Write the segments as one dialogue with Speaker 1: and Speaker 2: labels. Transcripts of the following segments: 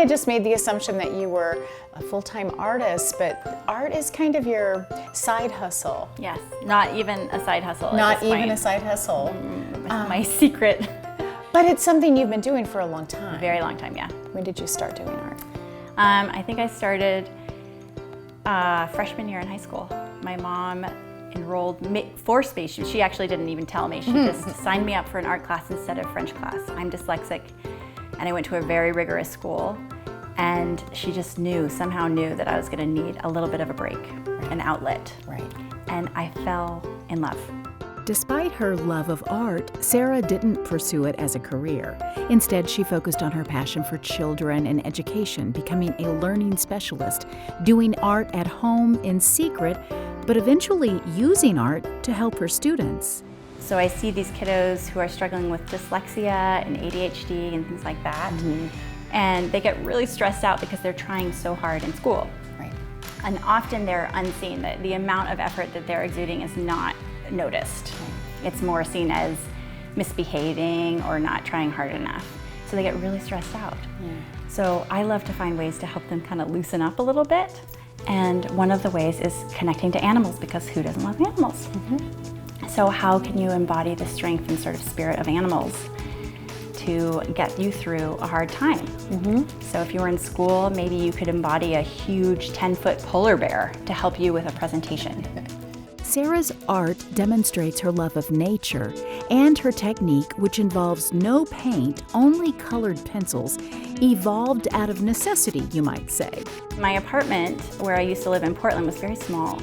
Speaker 1: had just made the assumption that you were a full-time artist, but art is kind of your side hustle.
Speaker 2: Yes, not even a side hustle.
Speaker 1: Not even a side hustle.
Speaker 2: My secret.
Speaker 1: But it's something you've been doing for a long time.
Speaker 2: Very long time, yeah.
Speaker 1: When did you start doing art?
Speaker 2: I think I started freshman year in high school. My mom forced me. She actually didn't even tell me. She just signed me up for an art class instead of French class. I'm dyslexic, and I went to a very rigorous school, and she just somehow knew that I was gonna need a little bit of a break, an outlet.
Speaker 1: Right.
Speaker 2: And I fell in love.
Speaker 3: Despite her love of art, Sarah didn't pursue it as a career. Instead, she focused on her passion for children and education, becoming a learning specialist, doing art at home in secret, but eventually using art to help her students.
Speaker 2: So I see these kiddos who are struggling with dyslexia and ADHD and things like that. And they get really stressed out because they're trying so hard in school.
Speaker 1: Right.
Speaker 2: And often they're unseen. The amount of effort that they're exuding is not noticed. It's more seen as misbehaving or not trying hard enough. So they get really stressed out. So I love to find ways to help them kind of loosen up a little bit. And one of the ways is connecting to animals, because who doesn't love animals? So how can you embody the strength and sort of spirit of animals to get you through a hard time? So if you were in school, maybe you could embody a huge 10-foot polar bear to help you with a presentation.
Speaker 3: Sarah's art demonstrates her love of nature, and her technique, which involves no paint, only colored pencils, evolved out of necessity, you might say.
Speaker 2: My apartment, where I used to live in Portland, was very small,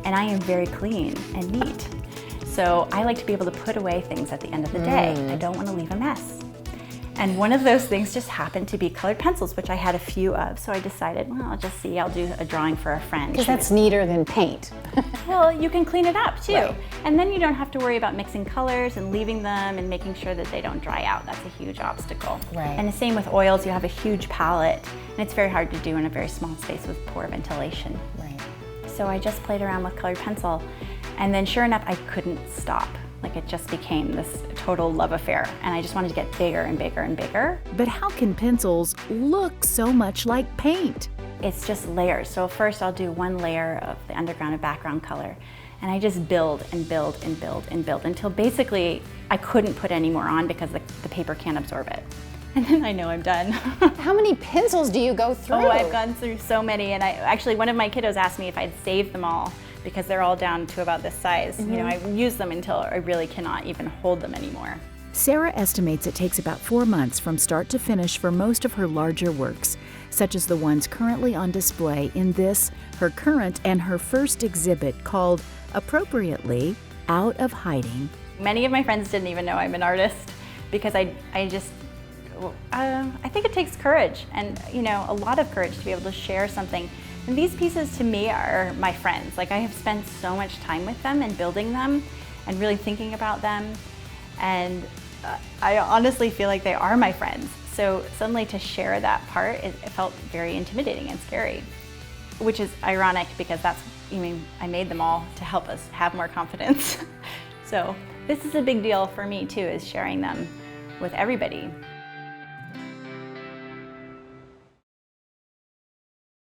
Speaker 2: and I am very clean and neat. So I like to be able to put away things at the end of the day. I don't want to leave a mess. And one of those things just happened to be colored pencils, which I had a few of. So I decided, well, I'll do a drawing for a friend.
Speaker 1: Because that's neater than paint.
Speaker 2: Well, you can clean it up too.
Speaker 1: Right.
Speaker 2: And then you don't have to worry about mixing colors and leaving them and making sure that they don't dry out. That's a huge obstacle.
Speaker 1: Right.
Speaker 2: And the same with oils. You have a huge palette, and it's very hard to do in a very small space with poor ventilation.
Speaker 1: Right.
Speaker 2: So I just played around with colored pencil, and then sure enough, I couldn't stop. Like, it just became this total love affair, and I just wanted to get bigger and bigger and bigger.
Speaker 3: But how can pencils look so much like paint?
Speaker 2: It's just layers. So first I'll do one layer of the underground and background color, and I just build and build and build and build until basically I couldn't put any more on because the paper can't absorb it. And then I know I'm done.
Speaker 1: How many pencils do you go through?
Speaker 2: Oh, I've gone through so many, and actually one of my kiddos asked me if I'd saved them all because they're all down to about this size. You know, I use them until I really cannot even hold them anymore.
Speaker 3: Sarah estimates it takes about 4 months from start to finish for most of her larger works, such as the ones currently on display in this, her current and her first exhibit called, appropriately, Out of Hiding.
Speaker 2: Many of my friends didn't even know I'm an artist because I think it takes courage, and a lot of courage to be able to share something. And these pieces to me are my friends. Like, I have spent so much time with them and building them and really thinking about them. And I honestly feel like they are my friends. So suddenly to share that part, it felt very intimidating and scary, which is ironic because I made them all to help us have more confidence. So this is a big deal for me too, is sharing them with everybody.